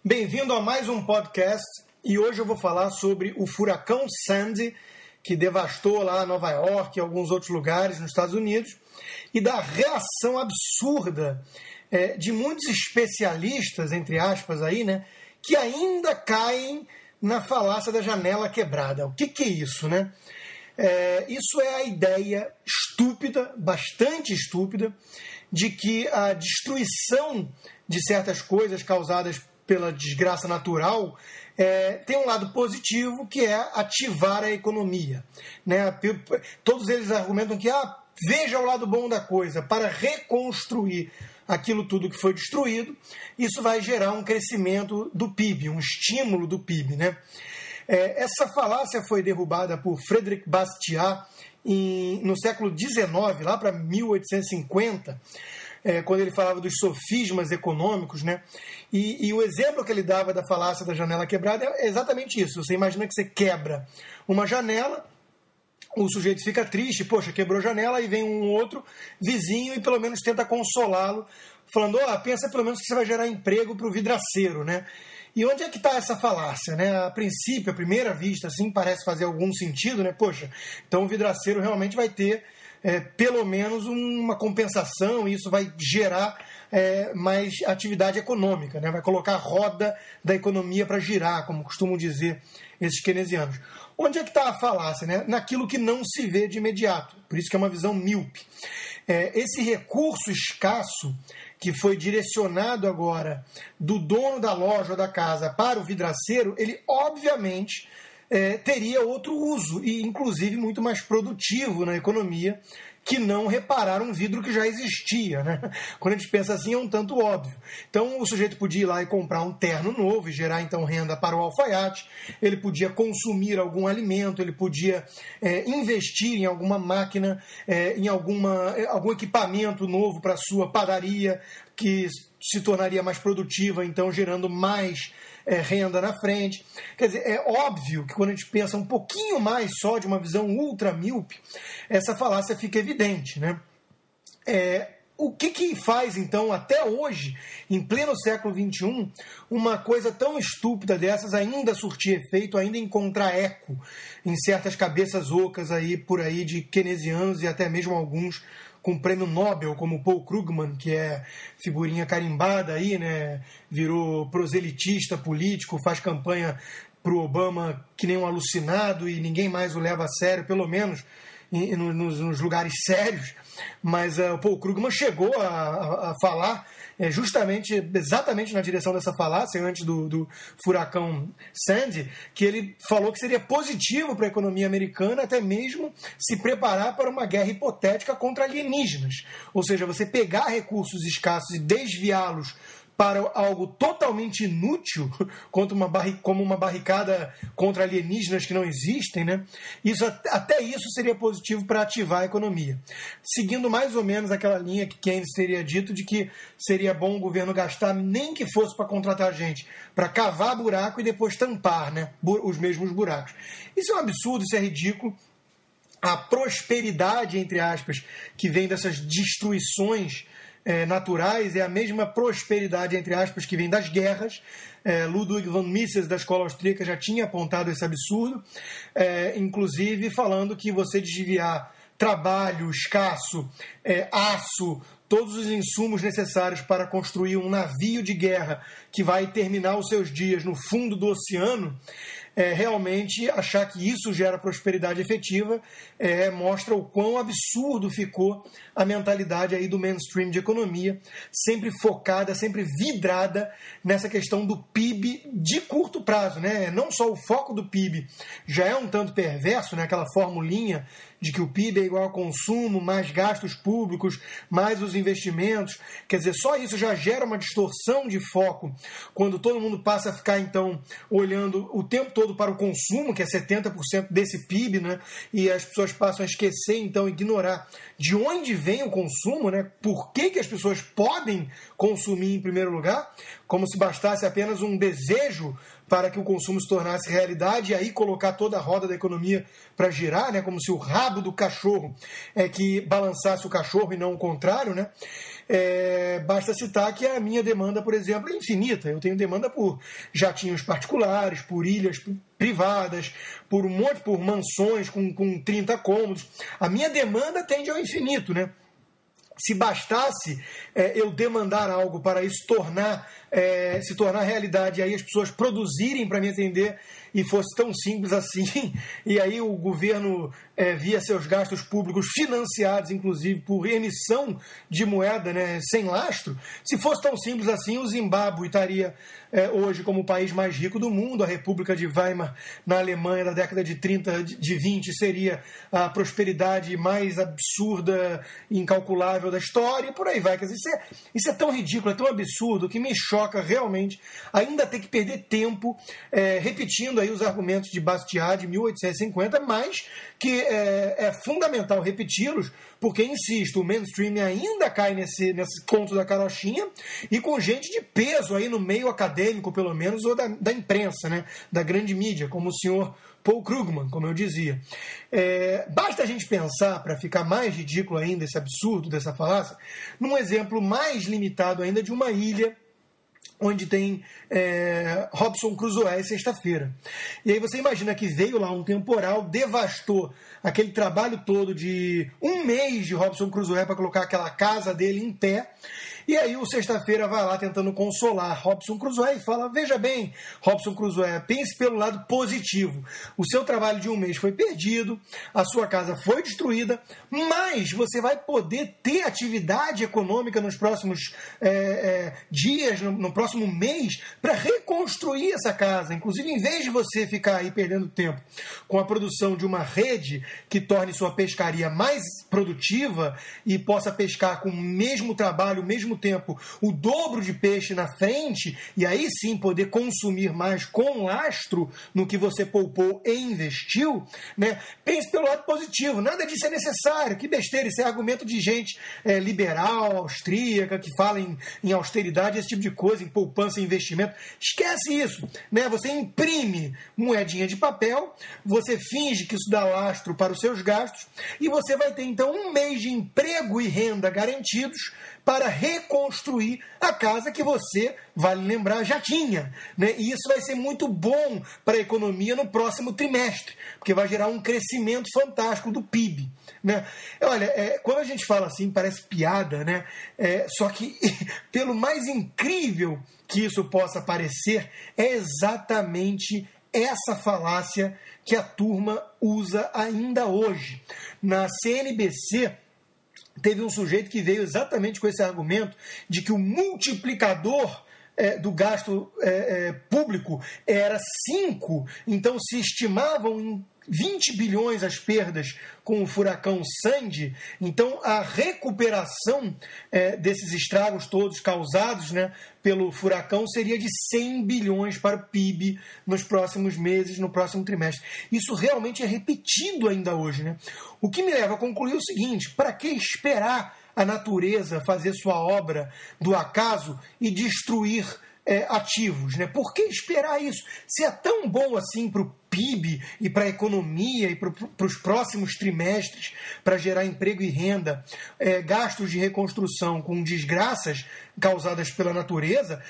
Bem-vindo a mais um podcast e hoje eu vou falar sobre o furacão Sandy, que devastou lá Nova York e alguns outros lugares nos Estados Unidos, e da reação absurda de muitos especialistas, entre aspas, aí, né, que ainda caem na falácia da janela quebrada. O que é isso, né? Isso é a ideia estúpida, bastante estúpida, de que a destruição de certas coisas causadas pela desgraça natural tem um lado positivo, que é ativar a economia, né? Todos eles argumentam que veja o lado bom da coisa, para reconstruir aquilo tudo que foi destruído, isso vai gerar um crescimento do PIB, um estímulo do PIB, né? Essa falácia foi derrubada por Frédéric Bastiat no século XIX, lá para 1850, quando ele falava dos sofismas econômicos, né? E o exemplo que ele dava da falácia da janela quebrada é exatamente isso. Você imagina que você quebra uma janela, o sujeito fica triste, poxa, quebrou a janela, e vem um outro vizinho e pelo menos tenta consolá-lo, falando, pensa pelo menos que você vai gerar emprego para o vidraceiro, né? E onde é que está essa falácia, né? A princípio, à primeira vista, assim, parece fazer algum sentido, né? Poxa, então o vidraceiro realmente vai ter pelo menos uma compensação, e isso vai gerar mais atividade econômica, né? Vai colocar a roda da economia para girar, como costumam dizer esses keynesianos. Onde é que está a falácia, né? Naquilo que não se vê de imediato, por isso que é uma visão míope. Esse recurso escasso que foi direcionado agora do dono da loja ou da casa para o vidraceiro, ele obviamente teria outro uso, e inclusive muito mais produtivo na economia, que não reparar um vidro que já existia, né? Quando a gente pensa assim, é um tanto óbvio. Então o sujeito podia ir lá e comprar um terno novo e gerar então renda para o alfaiate, ele podia consumir algum alimento, ele podia investir em alguma máquina, em algum equipamento novo para a sua padaria, que se tornaria mais produtiva, então gerando mais renda na frente. Quer dizer, é óbvio que quando a gente pensa um pouquinho mais só de uma visão ultra míope, essa falácia fica evidente, né? O que faz, então, até hoje, em pleno século XXI, uma coisa tão estúpida dessas ainda surtir efeito, ainda encontrar eco em certas cabeças ocas aí, por aí, de keynesianos e até mesmo alguns com prêmio Nobel, como Paul Krugman, que é figurinha carimbada aí, né? Virou proselitista político, faz campanha pro Obama que nem um alucinado e ninguém mais o leva a sério, pelo menos nos lugares sérios. Mas o Paul Krugman chegou a falar exatamente na direção dessa falácia, antes do furacão Sandy, que ele falou que seria positivo para a economia americana até mesmo se preparar para uma guerra hipotética contra alienígenas. Ou seja, você pegar recursos escassos e desviá-los para algo totalmente inútil, como uma barricada contra alienígenas que não existem, né? Até isso seria positivo para ativar a economia. Seguindo mais ou menos aquela linha que Keynes teria dito de que seria bom o governo gastar, nem que fosse para contratar gente, para cavar buraco e depois tampar, né, os mesmos buracos. Isso é um absurdo, isso é ridículo. A prosperidade, entre aspas, que vem dessas destruições naturais é a mesma prosperidade, entre aspas, que vem das guerras. Ludwig von Mises, da escola austríaca, já tinha apontado esse absurdo, inclusive falando que você desviar trabalho escasso, aço, todos os insumos necessários para construir um navio de guerra que vai terminar os seus dias no fundo do oceano, realmente achar que isso gera prosperidade efetiva, mostra o quão absurdo ficou a mentalidade aí do mainstream de economia, sempre focada, sempre vidrada nessa questão do PIB de curto prazo, né? Não só o foco do PIB já é um tanto perverso, né? Aquela formulinha de que o PIB é igual ao consumo, mais gastos públicos, mais os investimentos. Quer dizer, só isso já gera uma distorção de foco, quando todo mundo passa a ficar, então, olhando o tempo todo para o consumo, que é 70% desse PIB, né? E as pessoas passam a esquecer, então, ignorar de onde vem o consumo, né? Por que as pessoas podem consumir em primeiro lugar, como se bastasse apenas um desejo para que o consumo se tornasse realidade e aí colocar toda a roda da economia para girar, né? Como se o rabo do cachorro é que balançasse o cachorro e não o contrário, né? Basta citar que a minha demanda, por exemplo, é infinita. Eu tenho demanda por jatinhos particulares, por ilhas privadas, por mansões com 30 cômodos. A minha demanda tende ao infinito, né? Se bastasse eu demandar algo para isso se tornar realidade, e aí as pessoas produzirem para me atender e fosse tão simples assim, e aí o governo via seus gastos públicos financiados, inclusive, por emissão de moeda, né, sem lastro, se fosse tão simples assim, o Zimbábue estaria hoje como o país mais rico do mundo, a República de Weimar na Alemanha da década de 30, de 20, seria a prosperidade mais absurda e incalculável da história, e por aí vai. Quer dizer, isso é tão ridículo, é tão absurdo, que me choca realmente ainda ter que perder tempo repetindo aí os argumentos de Bastiat de 1850, mas que é fundamental repeti-los, porque, insisto, o mainstream ainda cai nesse conto da carochinha, e com gente de peso aí no meio acadêmico, pelo menos, ou da imprensa, né, da grande mídia, como o senhor Paul Krugman, como eu dizia. Basta a gente pensar, para ficar mais ridículo ainda esse absurdo dessa falácia, num exemplo mais limitado ainda de uma ilha onde tem Robinson Crusoe sexta-feira. E aí você imagina que veio lá um temporal, devastou aquele trabalho todo de um mês de Robinson Crusoe para colocar aquela casa dele em pé. E aí o sexta-feira vai lá tentando consolar Robinson Crusoe e fala: veja bem, Robinson Crusoe, pense pelo lado positivo. O seu trabalho de um mês foi perdido, a sua casa foi destruída, mas você vai poder ter atividade econômica nos próximos dias, no próximo mês, para reconstruir essa casa. Inclusive, em vez de você ficar aí perdendo tempo com a produção de uma rede que torne sua pescaria mais produtiva e possa pescar com o mesmo trabalho, o mesmo tempo, o dobro de peixe na frente, e aí sim poder consumir mais com lastro no que você poupou e investiu, né? Pense pelo lado positivo, nada disso é necessário, que besteira, isso é argumento de gente liberal, austríaca, que fala em austeridade, esse tipo de coisa, em poupança e investimento. Esquece isso, né? Você imprime moedinha de papel, você finge que isso dá lastro para os seus gastos, e você vai ter então um mês de emprego e renda garantidos para reconstruir a casa que você, vale lembrar, já tinha, né? E isso vai ser muito bom para a economia no próximo trimestre, porque vai gerar um crescimento fantástico do PIB, né? Olha, quando a gente fala assim, parece piada, né? Só que, pelo mais incrível que isso possa parecer, é exatamente essa falácia que a turma usa ainda hoje. Na CNBC, teve um sujeito que veio exatamente com esse argumento de que o multiplicador do gasto público era 5, então se estimavam em 20 bilhões as perdas com o furacão Sandy, então a recuperação desses estragos todos causados, né, pelo furacão seria de 100 bilhões para o PIB nos próximos meses, no próximo trimestre. Isso realmente é repetido ainda hoje, né? O que me leva a concluir o seguinte: para que esperar a natureza fazer sua obra do acaso e destruir ativos, né? Por que esperar isso? Se é tão bom assim para o PIB e para a economia e para os próximos trimestres, para gerar emprego e renda, gastos de reconstrução com desgraças causadas pela natureza,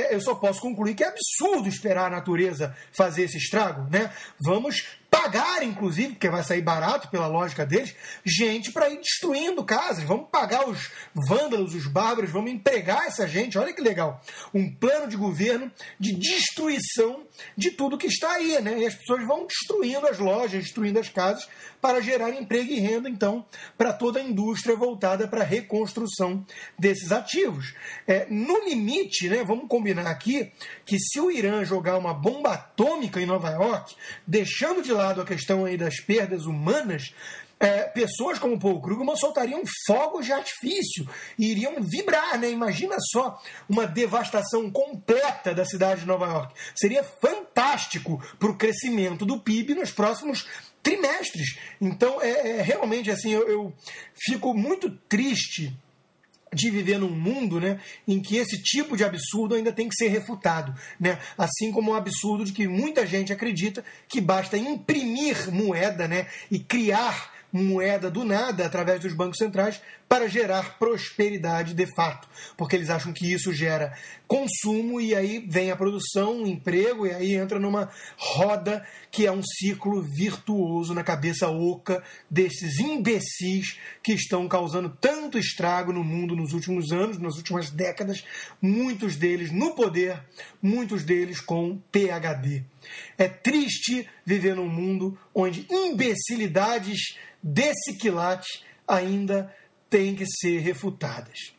eu só posso concluir que é absurdo esperar a natureza fazer esse estrago, né? Vamos pagar, inclusive, porque vai sair barato pela lógica deles, gente para ir destruindo casas. Vamos pagar os vândalos, os bárbaros, vamos empregar essa gente. Olha que legal. Um plano de governo de destruição de tudo que está aí, né? E as pessoas vão destruindo as lojas, destruindo as casas para gerar emprego e renda, então, para toda a indústria voltada para a reconstrução desses ativos. No limite, né, vamos combinar aqui que se o Irã jogar uma bomba atômica em Nova York, deixando de lado a questão aí das perdas humanas, pessoas como Paul Krugman soltariam fogos de artifício e iriam vibrar, né? Imagina só uma devastação completa da cidade de Nova York. Seria fantástico para o crescimento do PIB nos próximos trimestres. Então, realmente assim, eu fico muito triste de viver num mundo, né, em que esse tipo de absurdo ainda tem que ser refutado, né? Assim como o absurdo de que muita gente acredita que basta imprimir moeda, né, e criar moeda do nada através dos bancos centrais para gerar prosperidade de fato, porque eles acham que isso gera consumo e aí vem a produção, o emprego, e aí entra numa roda que é um ciclo virtuoso na cabeça oca desses imbecis que estão causando tanto estrago no mundo nos últimos anos, nas últimas décadas, muitos deles no poder, muitos deles com PhD. É triste viver num mundo onde imbecilidades desse quilate ainda têm que ser refutadas.